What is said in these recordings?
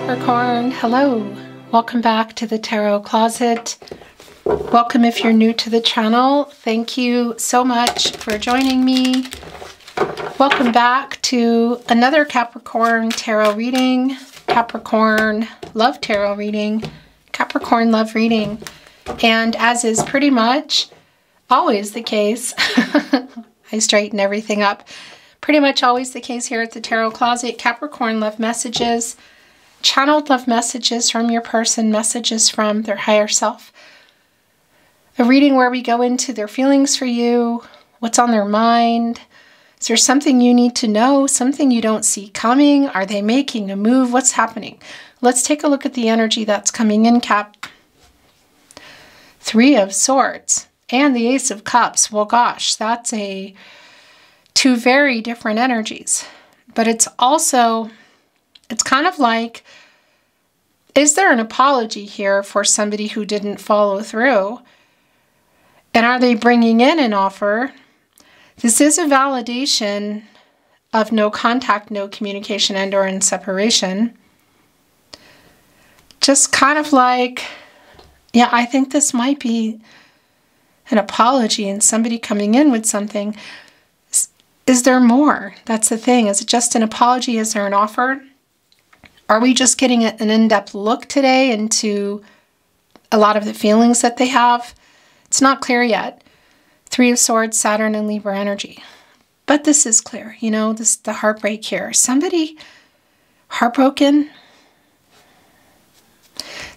Capricorn, hello. Welcome back to the Tarot Closet. Welcome if you're new to the channel. Thank you so much for joining me. Welcome back to another Capricorn tarot reading, Capricorn Love Tarot Reading, Capricorn Love Reading. And as is pretty much always the case, I straighten everything up. Pretty much always the case here at the Tarot Closet, Capricorn love messages, channeled love messages from your person, messages from their higher self. A reading where we go into their feelings for you, what's on their mind. Is there something you need to know, something you don't see coming? Are they making a move? What's happening? Let's take a look at the energy that's coming in, Cap. Three of Swords and the Ace of Cups. Well, gosh, that's two very different energies. But it's also, it's kind of like, is there an apology here for somebody who didn't follow through? And are they bringing in an offer? This is a validation of no contact, no communication, and or in separation. Just kind of like, yeah, I think this might be an apology and somebody coming in with something. Is there more? That's the thing. Is it just an apology? Is there an offer? Are we just getting an in-depth look today into a lot of the feelings that they have? It's not clear yet. Three of Swords, Saturn and Libra energy. But this is clear. You know, this the heartbreak here. Somebody heartbroken.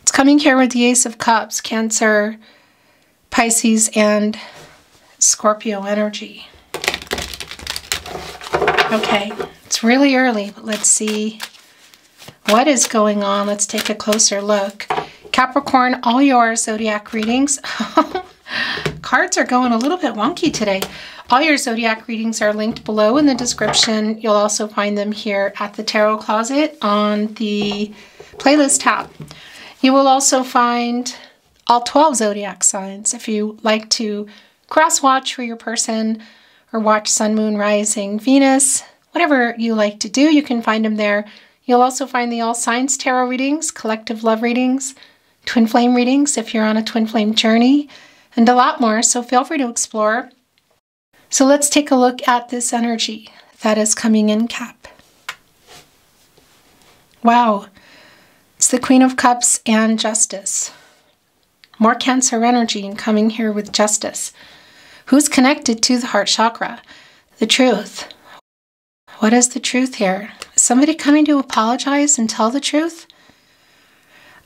It's coming here with the Ace of Cups, Cancer, Pisces, and Scorpio energy. Okay, it's really early, but let's see what is going on. Let's take a closer look. Capricorn, all your zodiac readings. Cards are going a little bit wonky today. All your zodiac readings are linked below in the description. You'll also find them here at the Tarot Closet on the playlist tab. You will also find all 12 zodiac signs if you like to cross-watch for your person or watch Sun, Moon, Rising, Venus, whatever you like to do, you can find them there. You'll also find the All Signs Tarot readings, collective love readings, twin flame readings if you're on a twin flame journey, and a lot more, so feel free to explore. So let's take a look at this energy that is coming in, Cap. Wow, it's the Queen of Cups and Justice. More Cancer energy and coming here with Justice. Who's connected to the heart chakra? The truth. What is the truth here? Is somebody coming to apologize and tell the truth?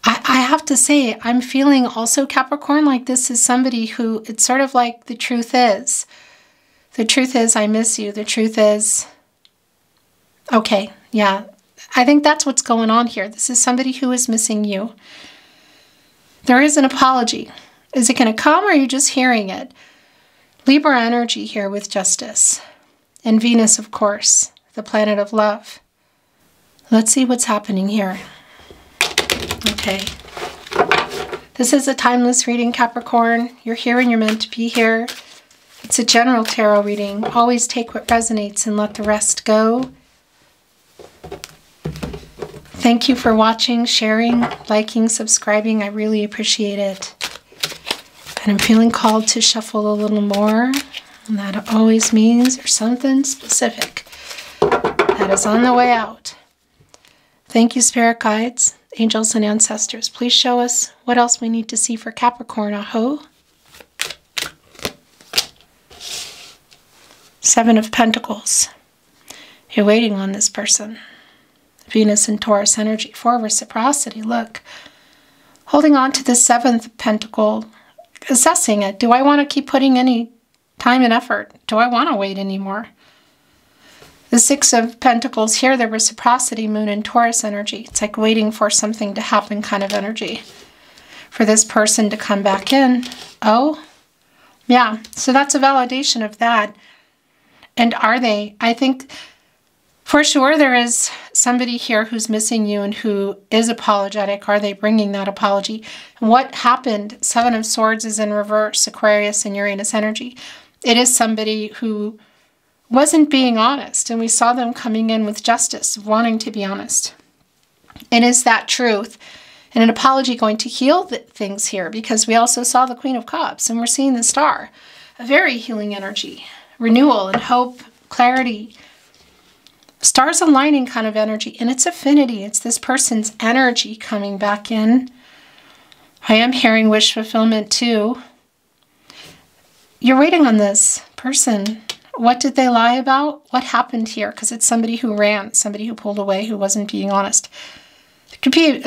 I have to say, I'm feeling also, Capricorn, like this is somebody who, it's sort of like the truth is. The truth is, I miss you. The truth is, okay, yeah. I think that's what's going on here. This is somebody who is missing you. There is an apology. Is it going to come or are you just hearing it? Libra energy here with Justice. And Venus, of course, the planet of love. Let's see what's happening here. Okay. This is a timeless reading, Capricorn. You're here and you're meant to be here. It's a general tarot reading. Always take what resonates and let the rest go. Thank you for watching, sharing, liking, subscribing. I really appreciate it. And I'm feeling called to shuffle a little more. And that always means there's something specific that is on the way out. Thank you, Spirit Guides, Angels, and Ancestors. Please show us what else we need to see for Capricorn. Aho. Seven of Pentacles. You're waiting on this person. Venus and Taurus energy for reciprocity. Look. Holding on to the seventh pentacle. Assessing it. Do I want to keep putting any time and effort? Do I want to wait anymore? The Six of Pentacles here, the reciprocity, Moon and Taurus energy. It's like waiting for something to happen kind of energy. For this person to come back in. Oh, yeah. So that's a validation of that. And are they? I think for sure there is somebody here who's missing you and who is apologetic. Are they bringing that apology? And what happened? Seven of Swords is in reverse, Aquarius and Uranus energy. It is somebody who wasn't being honest. And we saw them coming in with Justice, wanting to be honest. And is that truth and an apology going to heal things here? Because we also saw the Queen of Cups and we're seeing the Star. A very healing energy. Renewal and hope, clarity. Stars aligning kind of energy. And it's affinity. It's this person's energy coming back in. I am hearing wish fulfillment too. You're waiting on this person. What did they lie about? What happened here? Because it's somebody who ran, somebody who pulled away, who wasn't being honest. It could be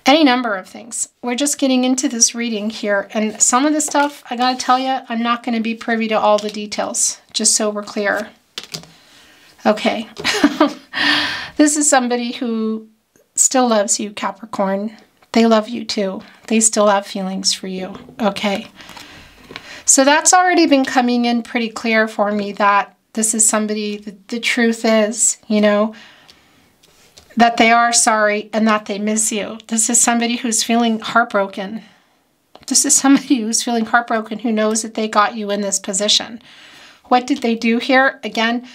any number of things. We're just getting into this reading here. And some of the stuff, I got to tell you, I'm not going to be privy to all the details, just so we're clear. Okay. This is somebody who still loves you, Capricorn. They love you too. They still have feelings for you. Okay. So that's already been coming in pretty clear for me that this is somebody, the truth is, you know, that they are sorry and that they miss you. This is somebody who's feeling heartbroken. This is somebody who's feeling heartbroken who knows that they got you in this position. What did they do here? Again,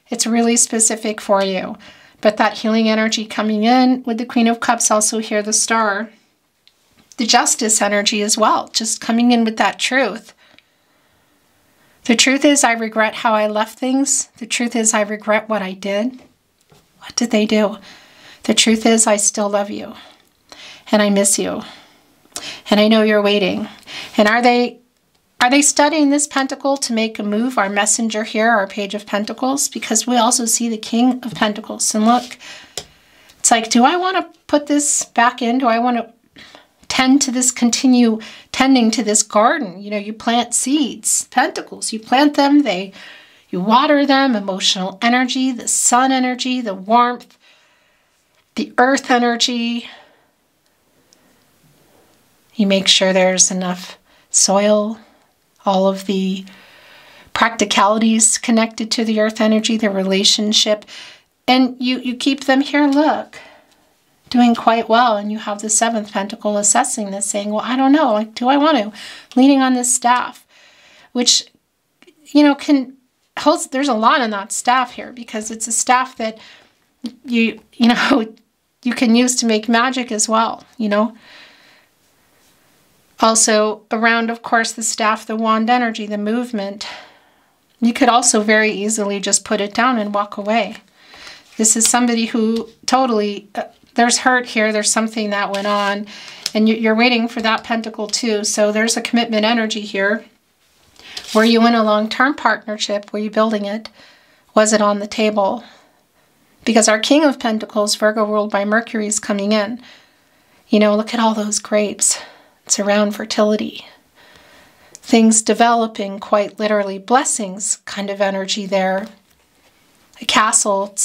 it's really specific for you. But that healing energy coming in with the Queen of Cups, also here the Star. The Justice energy as well, just coming in with that truth. The truth is I regret how I left things. The truth is I regret what I did. What did they do? The truth is I still love you. And I miss you. And I know you're waiting. And are they studying this pentacle to make a move? Our messenger here, our Page of Pentacles, because we also see the King of Pentacles. And look, it's like, do I want to put this back in? Do I want to tend to this, continue tending to this garden? You know, you plant seeds, pentacles, you plant them, you water them, emotional energy, the sun energy, the warmth, the earth energy. You make sure there's enough soil, all of the practicalities connected to the earth energy, the relationship, and you keep them here, look, doing quite well. And you have the 7th Pentacle assessing this, saying, well, I don't know, like, do I want to? Leaning on this staff, which, you know, there's a lot in that staff here, because it's a staff that you know, you can use to make magic as well, you know. Also around, of course, the staff, the wand energy, the movement. You could also very easily just put it down and walk away. This is somebody who totally, there's hurt here, there's something that went on, and you're waiting for that pentacle too. So there's a commitment energy here. Were you in a long-term partnership? Were you building it? Was it on the table? Because our King of Pentacles, Virgo ruled by Mercury, is coming in. You know, look at all those grapes. It's around fertility. Things developing, quite literally. Blessings kind of energy there. A castle.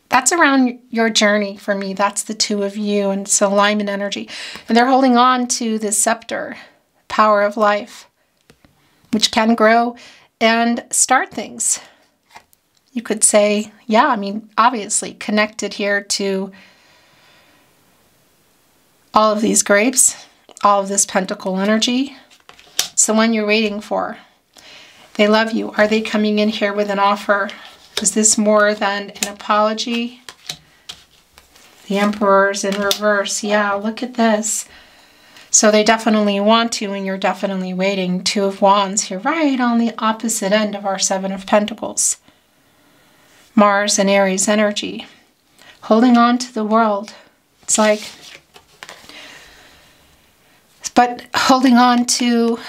That's around your journey for me. That's the two of you, and it's alignment energy. And they're holding on to the scepter, power of life, which can grow and start things. You could say, yeah, I mean, obviously connected here to all of these grapes, all of this pentacle energy. It's the one you're waiting for. They love you. Are they coming in here with an offer? Is this more than an apology? The Emperor's in reverse. Yeah, look at this. So they definitely want to, and you're definitely waiting. 2 of Wands here, right on the opposite end of our 7 of Pentacles. Mars and Aries energy. Holding on to the world. It's like, but holding on to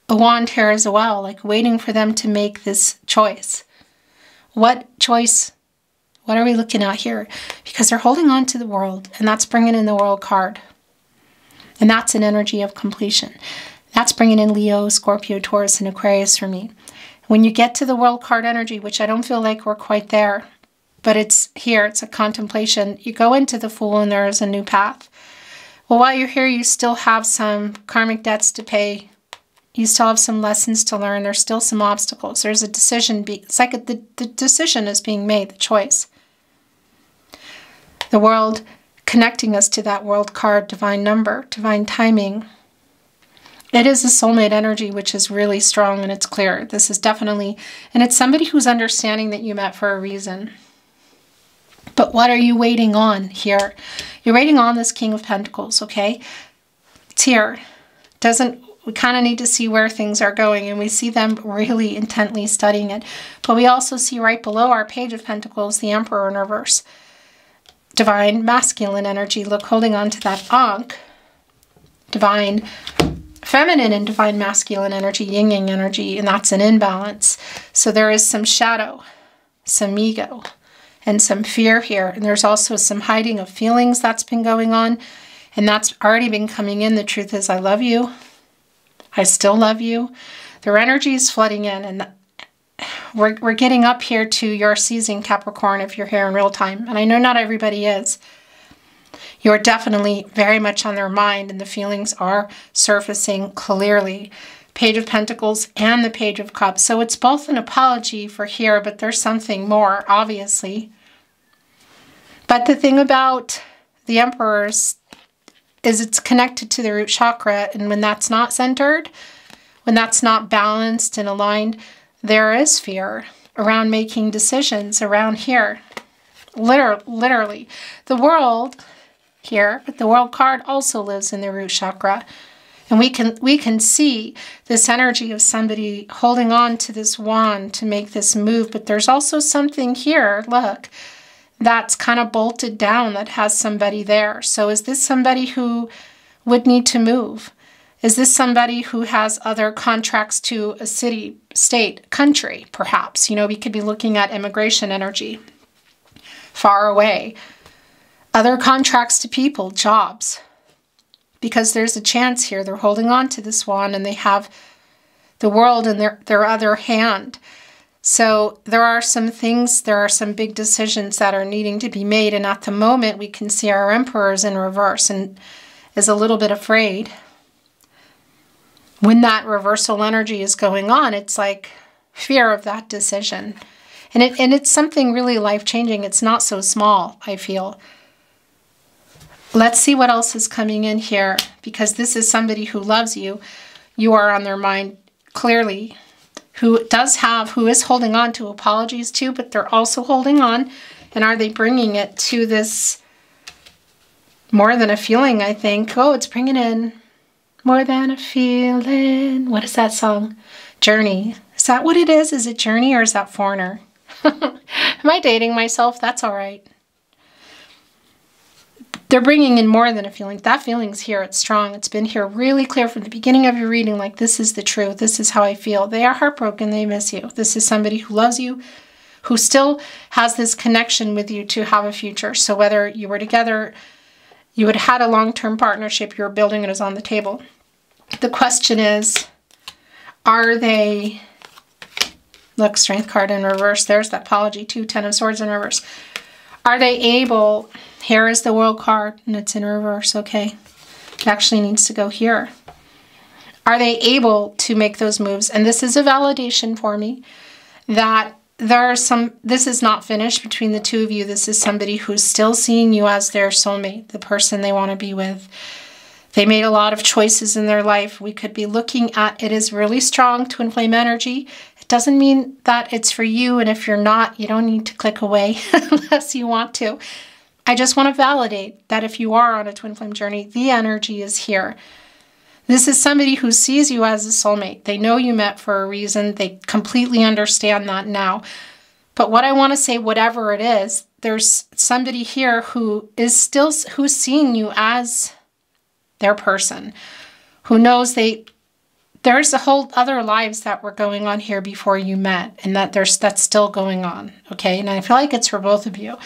a wand here as well, like waiting for them to make this choice. What choice? What are we looking at here? Because they're holding on to the world, and that's bringing in the World card. And that's an energy of completion. That's bringing in Leo, Scorpio, Taurus, and Aquarius for me. When you get to the World card energy, which I don't feel like we're quite there, but it's here, it's a contemplation. You go into the Fool and there is a new path. Well, while you're here, you still have some karmic debts to pay. You still have some lessons to learn. There's still some obstacles. There's a decision. It's like the decision is being made, the choice. The world connecting us to that World card, divine number, divine timing. It is a soulmate energy, which is really strong, and it's clear. This is definitely, and it's somebody who's understanding that you met for a reason. But what are you waiting on here? You're waiting on this King of Pentacles, okay? It's here. We kind of need to see where things are going, and we see them really intently studying it. But we also see right below our Page of Pentacles, the Emperor in reverse. Divine masculine energy. Look, holding on to that Ankh. Divine feminine and divine masculine energy, yin-yang energy, and that's an imbalance. So there is some shadow, some ego, and some fear here. And there's also some hiding of feelings that's been going on, and that's already been coming in. The truth is, I love you. I still love you. Their energy is flooding in, and we're getting up here to your season, Capricorn, if you're here in real time. And I know not everybody is. You're definitely very much on their mind, and the feelings are surfacing clearly. Page of Pentacles and the Page of Cups. So it's both an apology for here, but there's something more, obviously. But the thing about the Emperors is it's connected to the root chakra, and when that's not centered, when that's not balanced and aligned, there is fear around making decisions around here. Literally. The world here, but the World card also lives in the root chakra. And we can see this energy of somebody holding on to this wand to make this move, but there's also something here, look, that's kind of bolted down that has somebody there. So is this somebody who would need to move? Is this somebody who has other contracts to a city, state, country, perhaps? You know, we could be looking at immigration energy, far away. Other contracts to people, jobs. Because there's a chance here. They're holding on to this wand, and they have the world in their other hand. So there are some things, there are some big decisions that are needing to be made. And at the moment, we can see our Emperor is in reverse and is a little bit afraid. When that reversal energy is going on, it's like fear of that decision. And it's something really life-changing. It's not so small, I feel. Let's see what else is coming in here, because this is somebody who loves you. You are on their mind clearly, who is holding on to apologies too, but they're also holding on. And are they bringing it to this more than a feeling, I think? Oh, it's bringing in more than a feeling. What is that song? Journey. Is that what it is? Is it Journey, or is that Foreigner? Am I dating myself? That's all right. They're bringing in more than a feeling. That feeling's here. It's strong. It's been here really clear from the beginning of your reading. Like, this is the truth. This is how I feel. They are heartbroken. They miss you. This is somebody who loves you, who still has this connection with you to have a future. So whether you were together, you had had a long-term partnership, you were building, it is on the table. The question is, are they... Look, Strength card in reverse. There's that apology too. 10 of Swords in reverse. Are they able... Here is the World card, and it's in reverse, okay? It actually needs to go here. Are they able to make those moves? And this is a validation for me that this is not finished between the two of you. This is somebody who's still seeing you as their soulmate, the person they want to be with. They made a lot of choices in their life. We could be looking at, it is really strong twin flame energy. It doesn't mean that it's for you, and if you're not, you don't need to click away unless you want to. I just want to validate that if you are on a twin flame journey, the energy is here. This is somebody who sees you as a soulmate. They know you met for a reason. They completely understand that now. But what I want to say, whatever it is, there's somebody here who's seeing you as their person, who knows there's a whole other lives that were going on here before you met, and that's still going on, okay? And I feel like it's for both of you.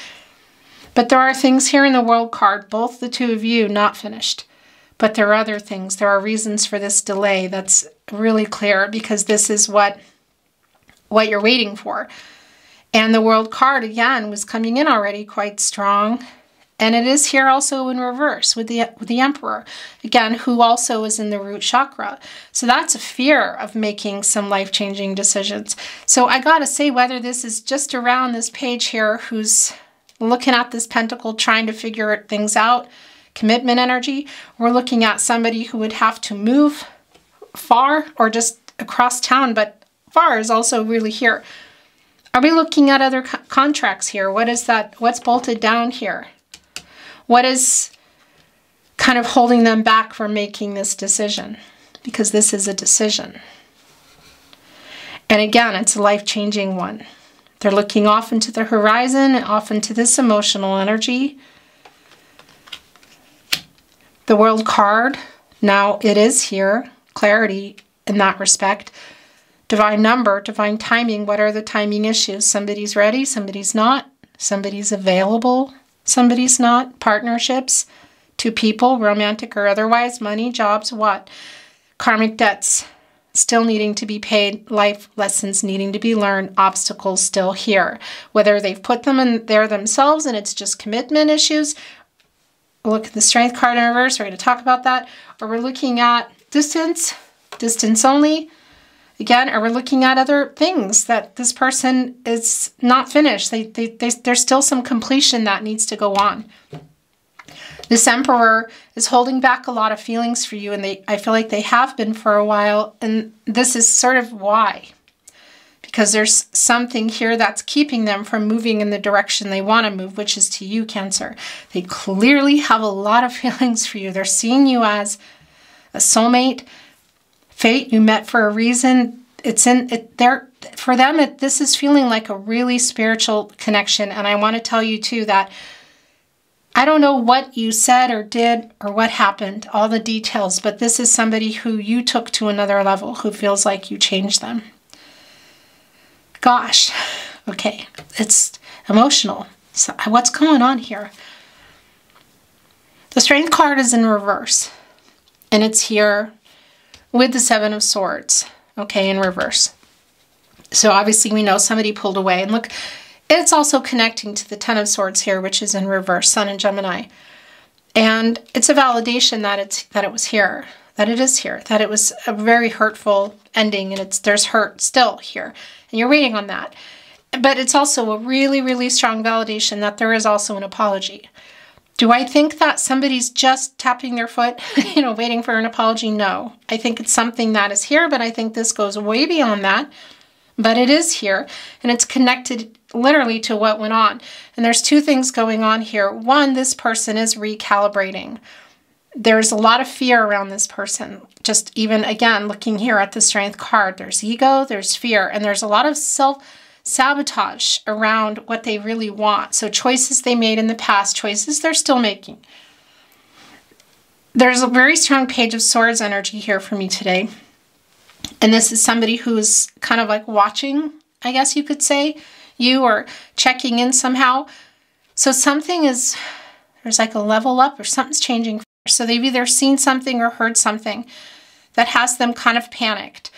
But there are things here in the World card, both the two of you, not finished. But there are other things. There are reasons for this delay that's really clear, because this is what you're waiting for. And the World card, again, was coming in already quite strong. And it is here also in reverse with the Emperor, again, who also is in the root chakra. So that's a fear of making some life-changing decisions. So I gotta say, whether this is just around this page here, who's looking at this pentacle, trying to figure things out, commitment energy. We're looking at somebody who would have to move far or just across town, but far is also really here. Are we looking at other contracts here? What is that? What's bolted down here? What is kind of holding them back from making this decision? Because this is a decision. And again, it's a life-changing one. They're looking off into the horizon, off into this emotional energy. The World card, now it is here. Clarity in that respect. Divine number, divine timing. What are the timing issues? Somebody's ready, somebody's not. Somebody's available, somebody's not. Partnerships, two people, romantic or otherwise. Money, jobs, what? Karmic debts still needing to be paid. Life lessons needing to be learned. Obstacles still here. Whether they've put them in there themselves and it's just commitment issues. Look at the Strength card in reverse. We're going to talk about that. Or we're looking at distance, distance only. Again, or we're looking at other things that this person is not finished. There's still some completion that needs to go on. This Emperor is holding back a lot of feelings for you, and I feel like they have been for a while, and this is sort of why. Because there's something here that's keeping them from moving in the direction they want to move, which is to you, Cancer. They clearly have a lot of feelings for you. They're seeing you as a soulmate. Fate, you met for a reason. It's in it there for them. This is feeling like a really spiritual connection. And I want to tell you too that I don't know what you said or did or what happened, all the details, but this is somebody who you took to another level, who feels like you changed them. Gosh, okay, it's emotional. So what's going on here? The Strength card is in reverse, and it's here with the Seven of Swords, okay, in reverse. So obviously we know somebody pulled away. And look, it's also connecting to the Ten of Swords here, which is in reverse, Sun and Gemini. And it's a validation that it was here, that it is here, that it was a very hurtful ending, and there's hurt still here. And you're waiting on that. But it's also a really, really strong validation that there is also an apology. Do I think that somebody's just tapping their foot, waiting for an apology? No. I think it's something that is here, but I think this goes way beyond that. But it is here, and it's connected literally to what went on. And there's two things going on here. One, this person is recalibrating. There's a lot of fear around this person. Just even, again, looking here at the Strength card, there's ego, there's fear, and there's a lot of self-sabotage around what they really want. So choices they made in the past, choices they're still making. There's a very strong Page of Swords energy here for me today. And this is somebody who's kind of like watching, I guess you could say, you, or checking in somehow. So there's like a level up, or something's changing. So they've either seen something or heard something that has them kind of panicked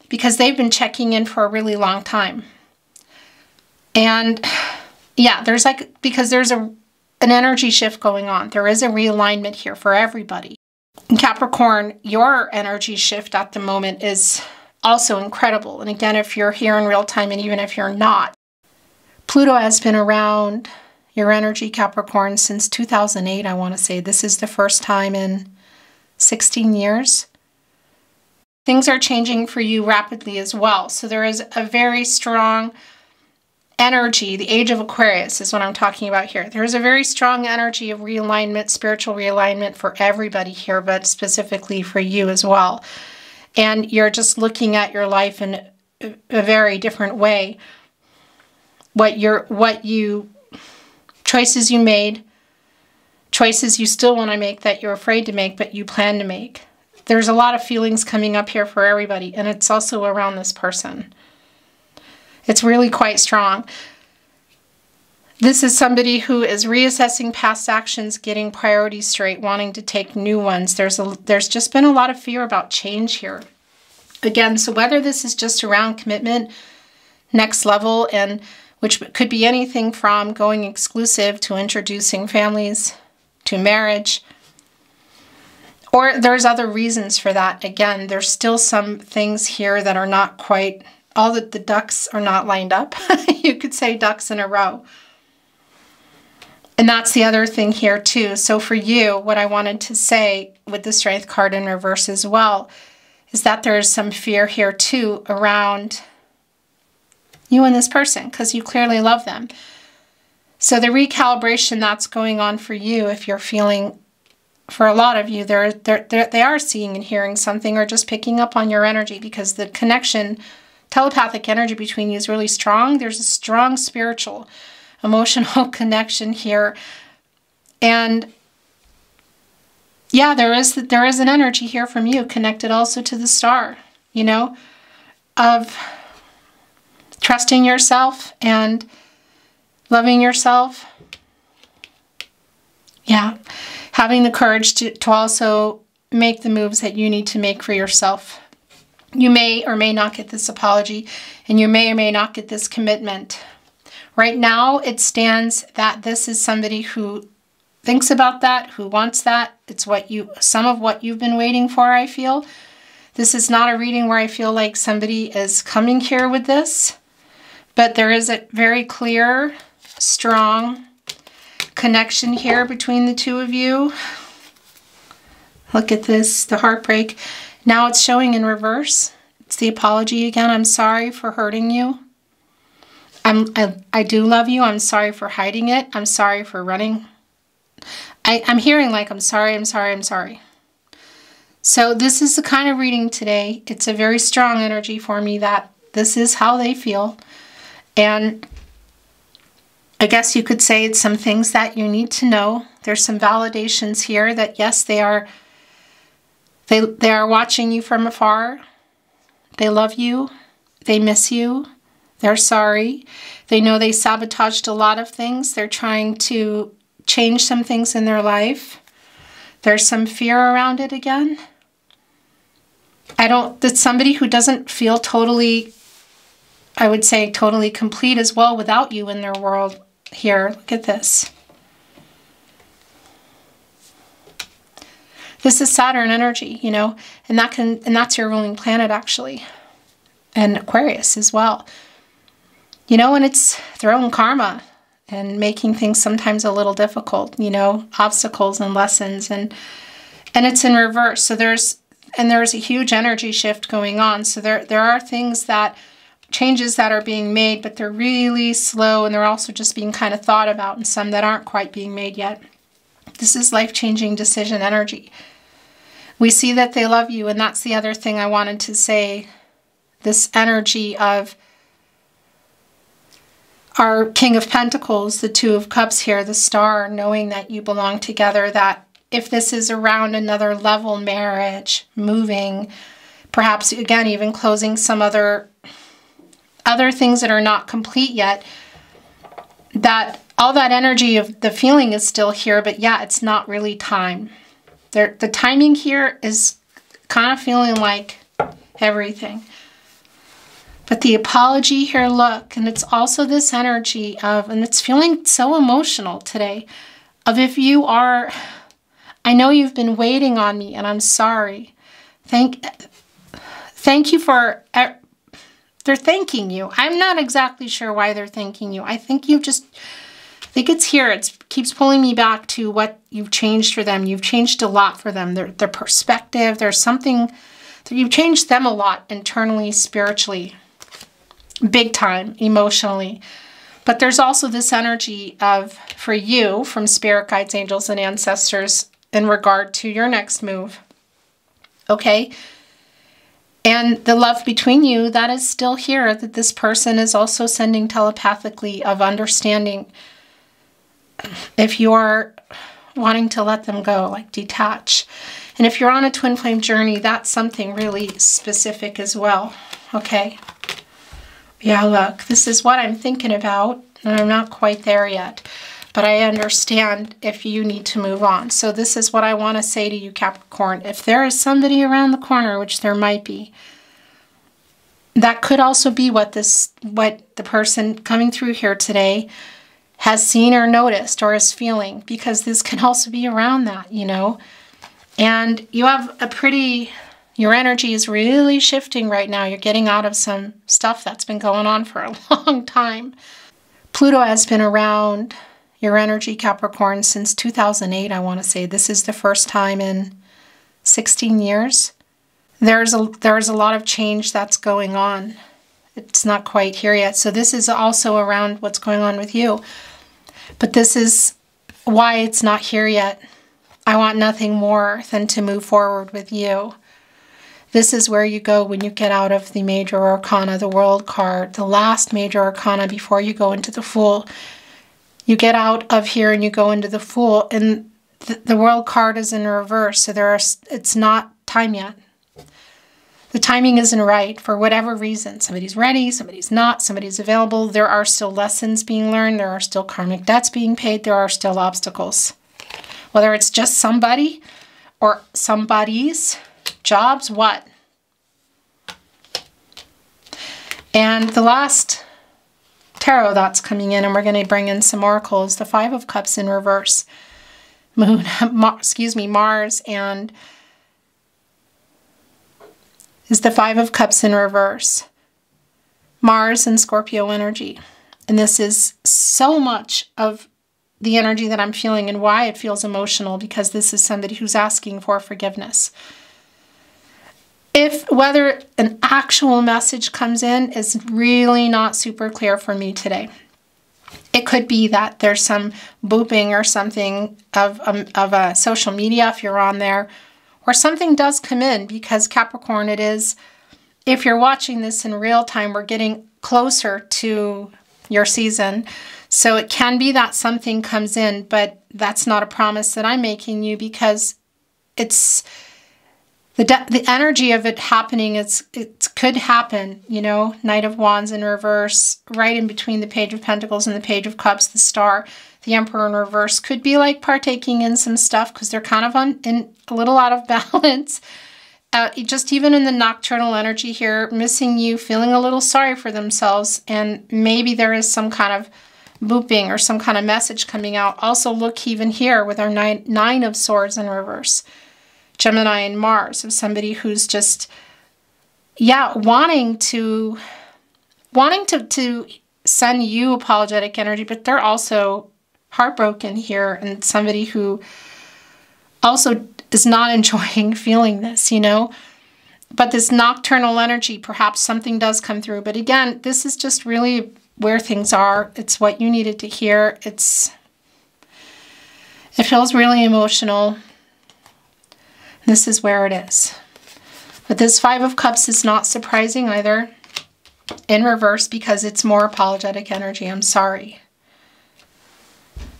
because they've been checking in for a really long time. And yeah, because there's an energy shift going on. There is a realignment here for everybody. In Capricorn, your energy shift at the moment is also incredible. And again, if you're here in real time, and even if you're not, Pluto has been around your energy, Capricorn, since 2008, I want to say. This is the first time in 16 years. Things are changing for you rapidly as well. So there is a very strong energy. The Age of Aquarius is what I'm talking about here. There is a very strong energy of realignment, spiritual realignment for everybody here, but specifically for you as well. And you're just looking at your life in a very different way. Choices you made, choices you still want to make that you're afraid to make, but you plan to make. There's a lot of feelings coming up here for everybody, and it's also around this person. It's really quite strong. This is somebody who is reassessing past actions, getting priorities straight, wanting to take new ones. There's just been a lot of fear about change here. Again, so whether this is just around commitment, next level, and which could be anything from going exclusive to introducing families to marriage, or there's other reasons for that. Again, there's still some things here that are not quite, all the ducks are not lined up. You could say ducks in a row. And that's the other thing here too. So for you, what I wanted to say with the Strength card in reverse as well is that there's some fear here too around You and this person, because you clearly love them. So the recalibration that's going on for you, if you're feeling, for a lot of you, they are seeing and hearing something or just picking up on your energy, because the connection, telepathic energy between you is really strong. There's a strong spiritual, emotional connection here. And yeah, there is an energy here from you connected also to the star, you know, of trusting yourself and loving yourself. Yeah, having the courage to also make the moves that you need to make for yourself. You may or may not get this apology, and you may or may not get this commitment. Right now, it stands that this is somebody who thinks about that, who wants that. It's some of what you've been waiting for, I feel. This is not a reading where I feel like somebody is coming here with this, but there is a very clear, strong connection here between the two of you. Look at this, the heartbreak. Now it's showing in reverse. It's the apology again. I'm sorry for hurting you. I do love you. I'm sorry for hiding it. I'm sorry for running. I'm hearing like, I'm sorry, I'm sorry, I'm sorry. So this is the kind of reading today. It's a very strong energy for me that this is how they feel. And I guess you could say it's some things that you need to know. There's some validations here that yes, they are watching you from afar. They love you. They miss you. They're sorry. They know they sabotaged a lot of things. They're trying to change some things in their life. There's some fear around it again. That's somebody who doesn't feel totally, I would say totally complete as well without you in their world here. Look at this. This is Saturn energy, you know, and that's your ruling planet actually. And Aquarius as well. You know, and it's throwing karma and making things sometimes a little difficult, you know, obstacles and lessons, and it's in reverse. So there's a huge energy shift going on. So there are changes that are being made, but they're really slow, and they're also just being kind of thought about, and some that aren't quite being made yet. This is life-changing decision energy. We see that they love you, and that's the other thing I wanted to say. This energy of our King of Pentacles, the Two of Cups here, the Star, knowing that you belong together, that if this is around another level marriage, moving, perhaps again even closing some other things that are not complete yet, that all that energy of the feeling is still here, but yeah, it's not really time. The timing here is kind of feeling like everything. But the apology here, look, and it's also this energy of, and it's feeling so emotional today, of if you are, I know you've been waiting on me and I'm sorry. Thank you for, they're thanking you. I'm not exactly sure why they're thanking you. I think it's here. It keeps pulling me back to what you've changed for them. You've changed a lot for them. Their perspective, there's something, you've changed them a lot internally, spiritually. Big time, emotionally. But there's also this energy of, for you, from spirit guides, angels, and ancestors in regard to your next move. Okay? And the love between you, that is still here, that this person is also sending telepathically of understanding. If you are wanting to let them go, like detach. And if you're on a twin flame journey, that's something really specific as well. Okay? Yeah, look, this is what I'm thinking about, and I'm not quite there yet. But I understand if you need to move on. So this is what I want to say to you, Capricorn. If there is somebody around the corner, which there might be, that could also be what the person coming through here today has seen or noticed or is feeling, because this can also be around that, you know. And you have your energy is really shifting right now. You're getting out of some stuff that's been going on for a long time. Pluto has been around your energy, Capricorn, since 2008, I want to say. This is the first time in 16 years. There's a lot of change that's going on. It's not quite here yet. So this is also around what's going on with you. But this is why it's not here yet. I want nothing more than to move forward with you. This is where you go when you get out of the major arcana, the world card, the last major arcana before you go into the Fool. You get out of here and you go into the Fool, and the world card is in reverse, so it's not time yet. The timing isn't right for whatever reason. Somebody's ready, somebody's not, somebody's available. There are still lessons being learned. There are still karmic debts being paid. There are still obstacles. Whether it's just somebody or somebody's jobs, what? And the last tarot that's coming in, and we're going to bring in some oracles, the Five of Cups in reverse. Mars, and is the Five of Cups in reverse. Mars and Scorpio energy. And this is so much of the energy that I'm feeling and why it feels emotional, because this is somebody who's asking for forgiveness. Whether an actual message comes in is really not super clear for me today. It could be that there's some booping or something of a social media if you're on there, or something does come in, because Capricorn, it is, if you're watching this in real time, we're getting closer to your season. So it can be that something comes in, but that's not a promise that I'm making you, because it's the energy of it happening. It could happen, you know, Knight of Wands in reverse, right in between the Page of Pentacles and the Page of Cups, the Star, the Emperor in reverse, could be like partaking in some stuff because they're kind of in a little out of balance. Just even in the nocturnal energy here, missing you, feeling a little sorry for themselves, and maybe there is some kind of booping or some kind of message coming out. Also look even here with our Nine of Swords in reverse. Gemini and Mars, of somebody who's just, yeah, wanting to send you apologetic energy, but they're also heartbroken here, and somebody who also is not enjoying feeling this, you know. But this nocturnal energy, perhaps something does come through. But again, this is just really where things are. It's what you needed to hear. It feels really emotional. This is where it is. But this Five of Cups is not surprising either, in reverse, because it's more apologetic energy. I'm sorry.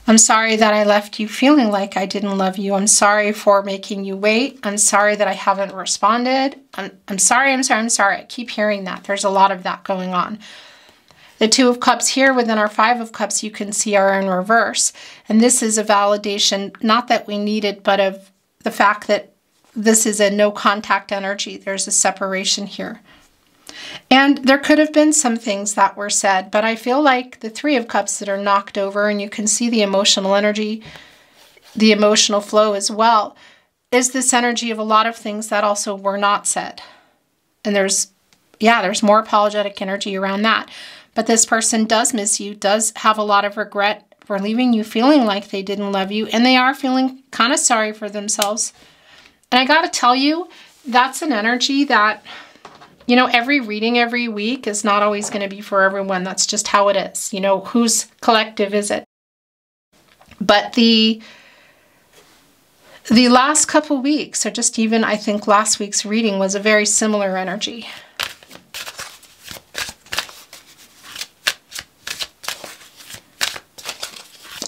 I'm sorry that I left you feeling like I didn't love you. I'm sorry for making you wait. I'm sorry that I haven't responded. I'm sorry. I keep hearing that. There's a lot of that going on. The Two of Cups here within our Five of Cups, you can see, are in reverse. And this is a validation, not that we need it, but of the fact that this is a no contact energy. There's a separation here. And there could have been some things that were said, but I feel like the Three of Cups that are knocked over, and you can see the emotional energy, the emotional flow as well, is this energy of a lot of things that also were not said. And there's more apologetic energy around that. But this person does miss you, does have a lot of regret for leaving you feeling like they didn't love you, and they are feeling kind of sorry for themselves. And I got to tell you, that's an energy that, you know, every reading every week is not always going to be for everyone. That's just how it is. You know, whose collective is it? But the last couple weeks, or just even, I think last week's reading was a very similar energy.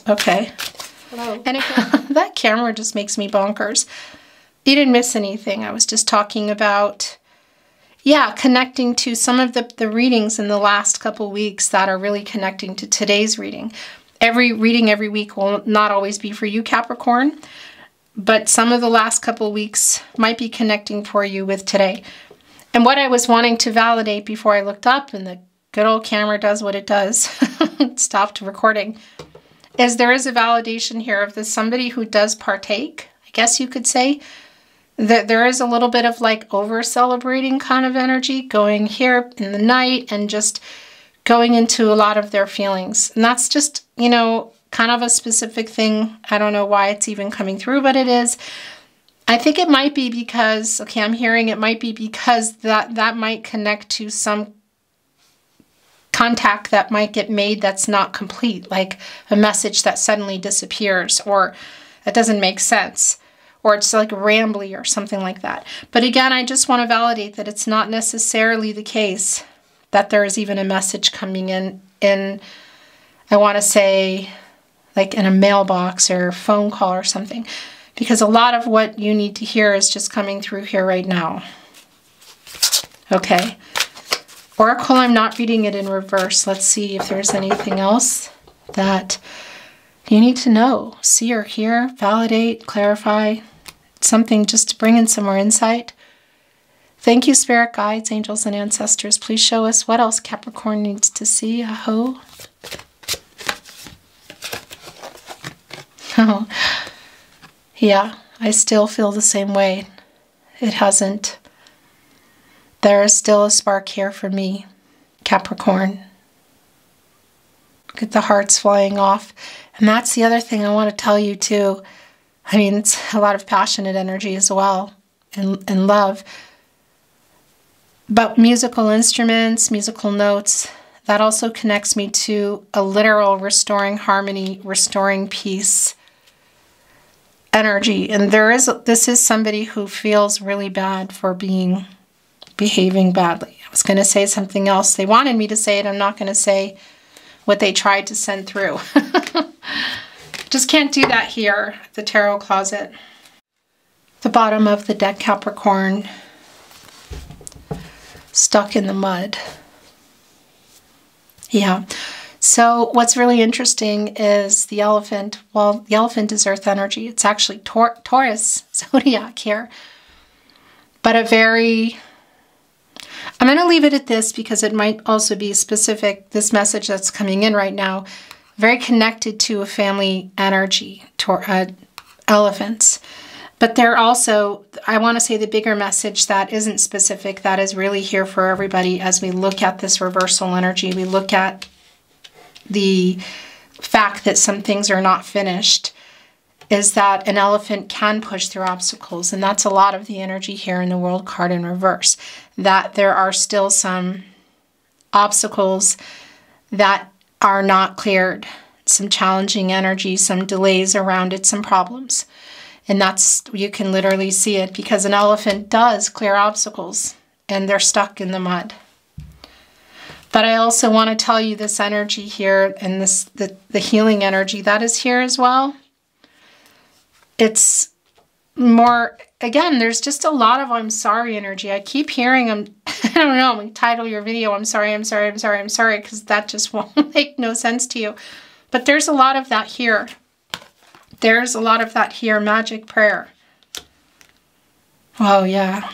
Okay. Hello. And that camera just makes me bonkers. You didn't miss anything. I was just talking about, yeah, connecting to some of the readings in the last couple weeks that are really connecting to today's reading. Every reading every week will not always be for you, Capricorn, but some of the last couple weeks might be connecting for you with today. And what I was wanting to validate before I looked up, and the good old camera does what it does, stopped recording, is there is a validation here of this somebody who does partake, I guess you could say, that there is a little bit of like over-celebrating kind of energy going here in the night and just going into a lot of their feelings. And that's just, you know, kind of a specific thing. I don't know why it's even coming through, but it is. I think it might be because, okay, I'm hearing it might be because that might connect to some contact that might get made that's not complete, like a message that suddenly disappears, or it doesn't make sense, or it's like rambly or something like that. But again, I just want to validate that it's not necessarily the case that there is even a message coming in, I want to say, like in a mailbox or phone call or something, because a lot of what you need to hear is just coming through here right now. Okay. Oracle, I'm not reading it in reverse. Let's see if there's anything else that you need to know, see or hear, validate, clarify, something just to bring in some more insight. Thank you, spirit guides, angels, and ancestors. Please show us what else Capricorn needs to see. Aho. Oh, yeah, I still feel the same way. It hasn't. There is still a spark here for me, Capricorn. Look at the hearts flying off. And that's the other thing I want to tell you too. I mean, it's a lot of passionate energy as well, and love. But musical instruments, musical notes, that also connects me to a literal restoring harmony, restoring peace energy. And this is somebody who feels really bad for behaving badly. I was going to say something else. They wanted me to say it. I'm not going to say what they tried to send through. Just can't do that here, the tarot closet. The bottom of the deck, Capricorn, stuck in the mud. Yeah. So what's really interesting is the elephant. Well, the elephant is earth energy. It's actually Taurus zodiac here. But a very... I'm going to leave it at this because it might also be specific, this message that's coming in right now, very connected to a family energy, elephants. But they're also, I want to say the bigger message that isn't specific, that is really here for everybody as we look at this reversal energy. We look at the fact that some things are not finished, is that an elephant can push through obstacles. And that's a lot of the energy here in the World card in reverse. That there are still some obstacles that are not cleared. Some challenging energy, some delays around it, some problems. And that's, you can literally see it because an elephant does clear obstacles and they're stuck in the mud. But I also want to tell you this energy here and this the healing energy that is here as well. It's more, again, there's just a lot of I'm sorry energy. I keep hearing I don't know, title your video, I'm sorry, I'm sorry, I'm sorry, I'm sorry, because that just won't make no sense to you. But there's a lot of that here. There's a lot of that here, magic prayer. Oh, yeah.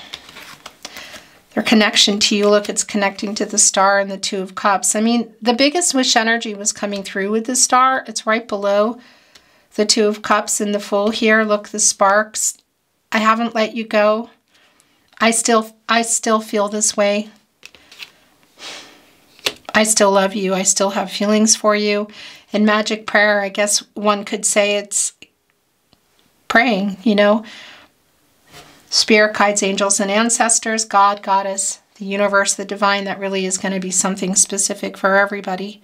Their connection to you, look, it's connecting to the star and the Two of Cups. I mean, the biggest wish energy was coming through with the star. It's right below the Two of Cups in the full here. Look, the sparks. I haven't let you go. I still feel this way. I still love you. I still have feelings for you. And magic prayer, I guess one could say it's praying, you know. Spirit guides, angels, and ancestors, God, Goddess, the universe, the divine. That really is going to be something specific for everybody.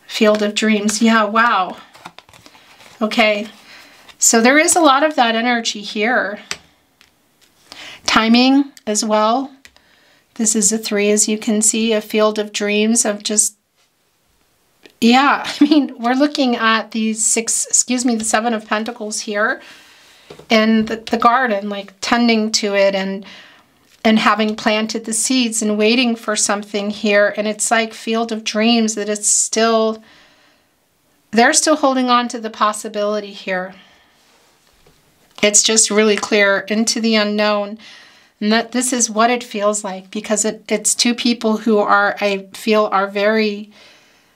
Field of Dreams. Yeah, wow. Okay. So there is a lot of that energy here. Timing as well. This is a 3, as you can see, a field of dreams of just, yeah, I mean, we're looking at these the 7 of Pentacles here in the garden, like tending to it and having planted the seeds and waiting for something here. And it's like field of dreams that it's still, they're still holding on to the possibility here. It's just really clear into the unknown. And that this is what it feels like, because it's two people who are, I feel, are very,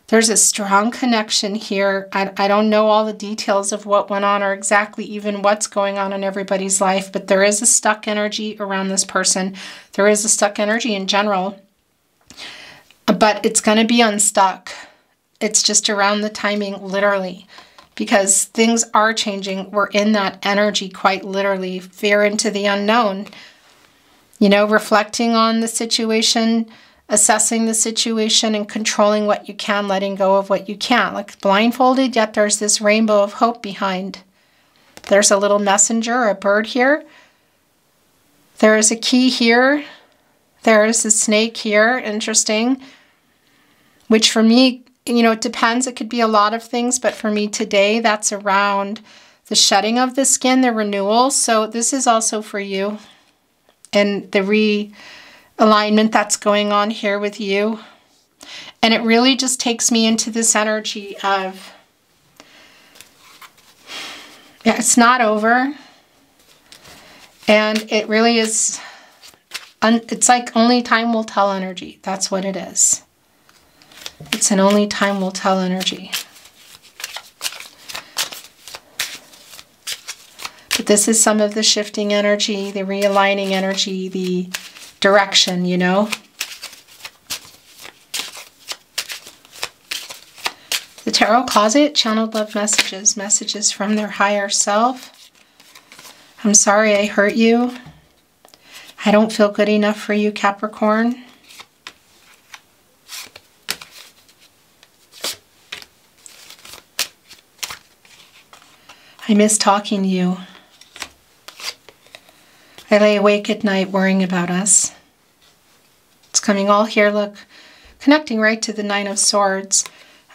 there's a strong connection here. I don't know all the details of what went on or exactly even what's going on in everybody's life, but there is a stuck energy around this person. There is a stuck energy in general, but it's going to be unstuck. It's just around the timing, literally, because things are changing. We're in that energy quite literally, fear into the unknown. You know, reflecting on the situation, assessing the situation, and controlling what you can, letting go of what you can't. Like blindfolded, yet there's this rainbow of hope behind. There's a little messenger, a bird here. There is a key here. There is a snake here. Interesting. Which for me, you know, it depends. It could be a lot of things, but for me today, that's around the shedding of the skin, the renewal. So this is also for you. And the realignment that's going on here with you. And it really just takes me into this energy of, yeah, it's not over. And it really is, it's like only time will tell energy. That's what it is. It's an only time will tell energy. But this is some of the shifting energy, the realigning energy, the direction, you know. The Tarot Closet, channeled love messages, messages from their higher self. I'm sorry I hurt you. I don't feel good enough for you, Capricorn. I miss talking to you. I lay awake at night worrying about us. It's coming all here, look, connecting right to the Nine of Swords.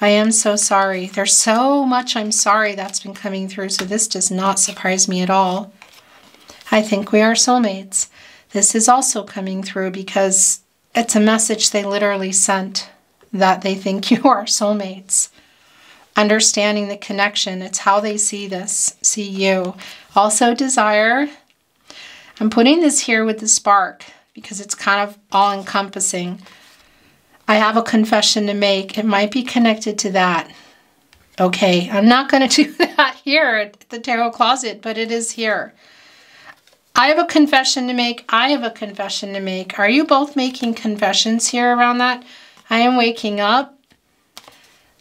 I am so sorry. There's so much I'm sorry that's been coming through, so this does not surprise me at all. I think we are soulmates. This is also coming through because it's a message they literally sent that they think you are soulmates. Understanding the connection, it's how they see this, see you. Also desire. I'm putting this here with the spark because it's kind of all-encompassing. I have a confession to make. It might be connected to that. Okay, I'm not going to do that here at the Tarot Closet, but it is here. I have a confession to make. I have a confession to make. Are you both making confessions here around that? I am waking up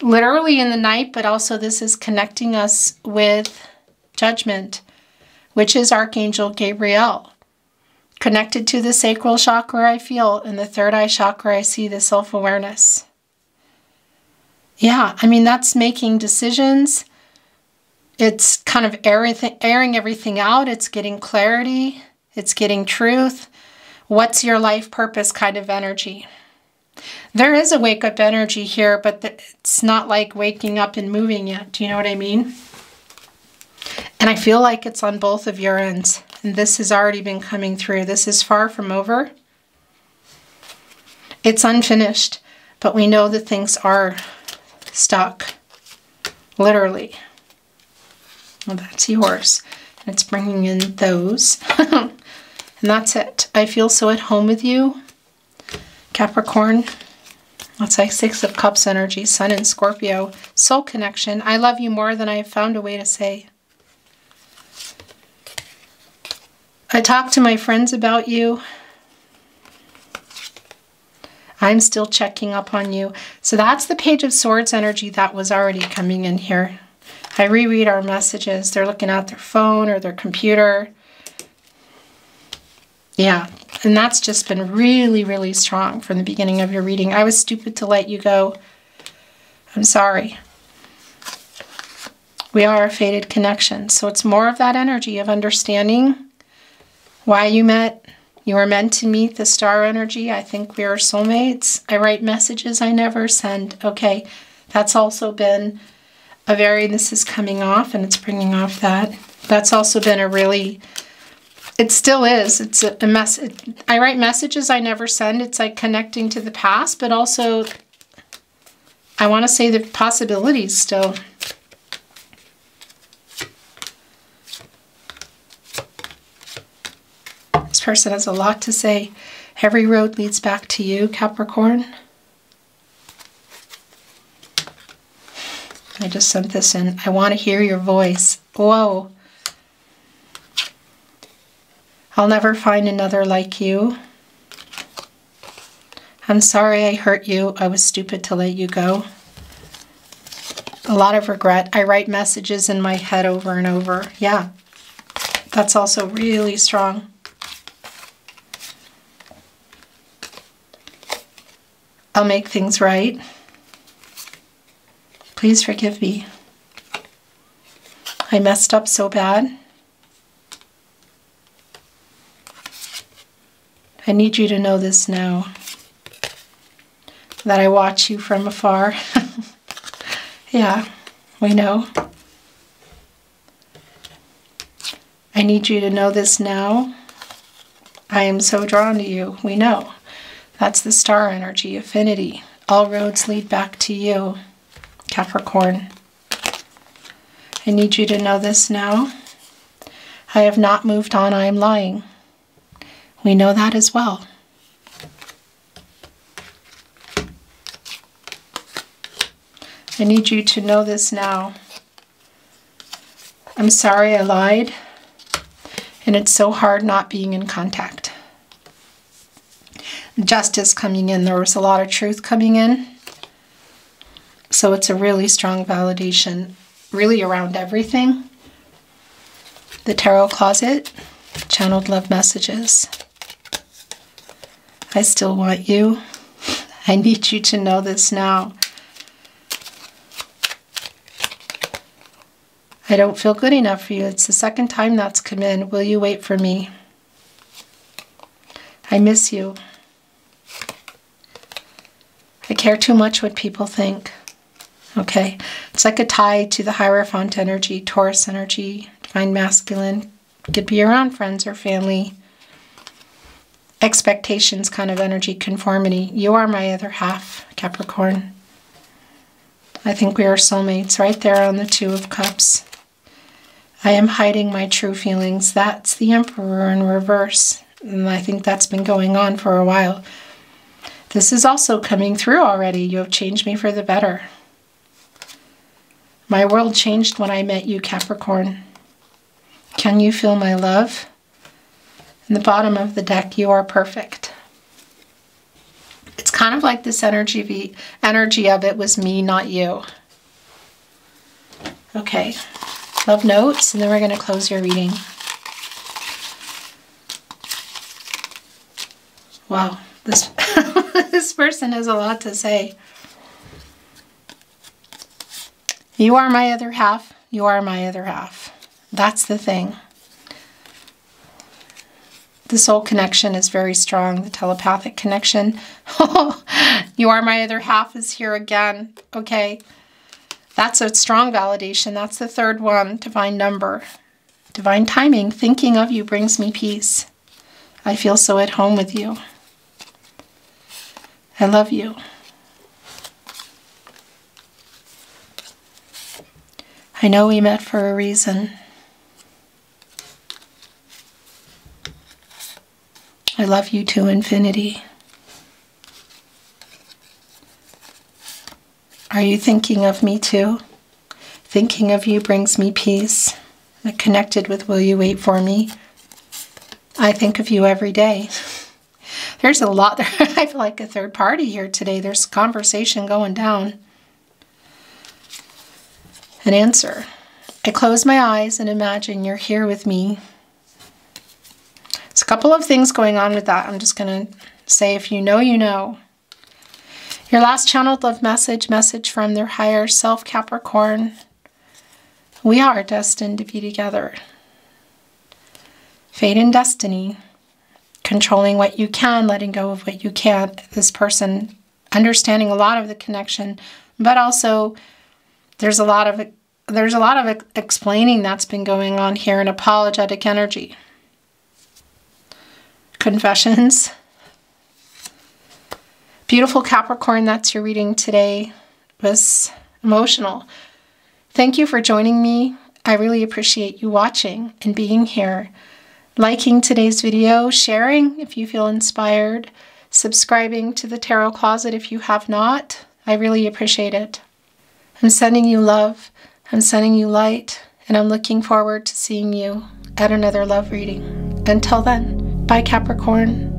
literally in the night, but also this is connecting us with judgment, which is Archangel Gabriel. Connected to the sacral chakra, I feel, and the third eye chakra, I see the self-awareness. Yeah, I mean, that's making decisions. It's kind of airing everything out. It's getting clarity. It's getting truth. What's your life purpose kind of energy? There is a wake-up energy here, but it's not like waking up and moving yet. Do you know what I mean? And I feel like it's on both of your ends. And this has already been coming through. This is far from over. It's unfinished, but we know that things are stuck. Literally. Well, that's yours. And it's bringing in those. And that's it. I feel so at home with you, Capricorn. That's like Six of Cups energy, Sun and Scorpio. Soul connection. I love you more than I have found a way to say. I talk to my friends about you. I'm still checking up on you. So that's the Page of Swords energy that was already coming in here. I reread our messages. They're looking at their phone or their computer. Yeah, and that's just been really, really strong from the beginning of your reading. I was stupid to let you go. I'm sorry. We are a fated connection. So it's more of that energy of understanding why you met. You were meant to meet, the star energy. I think we are soulmates. I write messages I never send. Okay, that's also been a very, this is coming off and it's bringing off that. That's also been a really, it still is. It's a message. I write messages I never send. It's like connecting to the past, but also I want to say the possibilities still. This person has a lot to say. Every road leads back to you, Capricorn. I just sent this in. I want to hear your voice. Whoa. I'll never find another like you. I'm sorry I hurt you. I was stupid to let you go. A lot of regret. I write messages in my head over and over. Yeah, that's also really strong. I'll make things right. Please forgive me. I messed up so bad. I need you to know this now, that I watch you from afar. Yeah, we know. I need you to know this now. I am so drawn to you. We know. That's the star energy, affinity. All roads lead back to you, Capricorn. I need you to know this now. I have not moved on. I am lying. We know that as well. I need you to know this now. I'm sorry I lied, and it's so hard not being in contact. Justice coming in. There was a lot of truth coming in. So it's a really strong validation, really around everything. The tarot closet, channeled love messages. I still want you. I need you to know this now. I don't feel good enough for you. It's the second time that's come in. Will you wait for me? I miss you. I care too much what people think. Okay? It's like a tie to the Hierophant energy, Taurus energy, Divine Masculine. Could be around friends or family. Expectations kind of energy, conformity. You are my other half, Capricorn. I think we are soulmates right there on the Two of Cups. I am hiding my true feelings. That's the Emperor in reverse. And I think that's been going on for a while. This is also coming through already. You have changed me for the better. My world changed when I met you, Capricorn. Can you feel my love? In the bottom of the deck, you are perfect. It's kind of like this energy of it was me, not you. Okay. Love notes, and then we're going to close your reading. Wow, this this person has a lot to say. You are my other half. You are my other half. That's the thing. The soul connection is very strong. The telepathic connection. You are my other half is here again. Okay. That's a strong validation. That's the third one. Divine number. Divine timing. Thinking of you brings me peace. I feel so at home with you. I love you. I know we met for a reason. I love you to infinity. Are you thinking of me too? Thinking of you brings me peace. Connected with will you wait for me? I think of you every day. There's a lot there. I feel like a third party here today. There's conversation going down. An answer. I close my eyes and imagine you're here with me. There's a couple of things going on with that. I'm just going to say if you know, you know. Your last channeled love message from their higher self, Capricorn. We are destined to be together. Fate and destiny. Controlling what you can, letting go of what you can't. This person understanding a lot of the connection, but also there's a lot of explaining that's been going on here, an apologetic energy. Confessions. Beautiful Capricorn, that's your reading today. It was emotional. Thank you for joining me. I really appreciate you watching and being here. Liking today's video, sharing if you feel inspired, subscribing to the Tarot Closet if you have not. I really appreciate it. I'm sending you love, I'm sending you light, and I'm looking forward to seeing you at another love reading. Until then, bye Capricorn.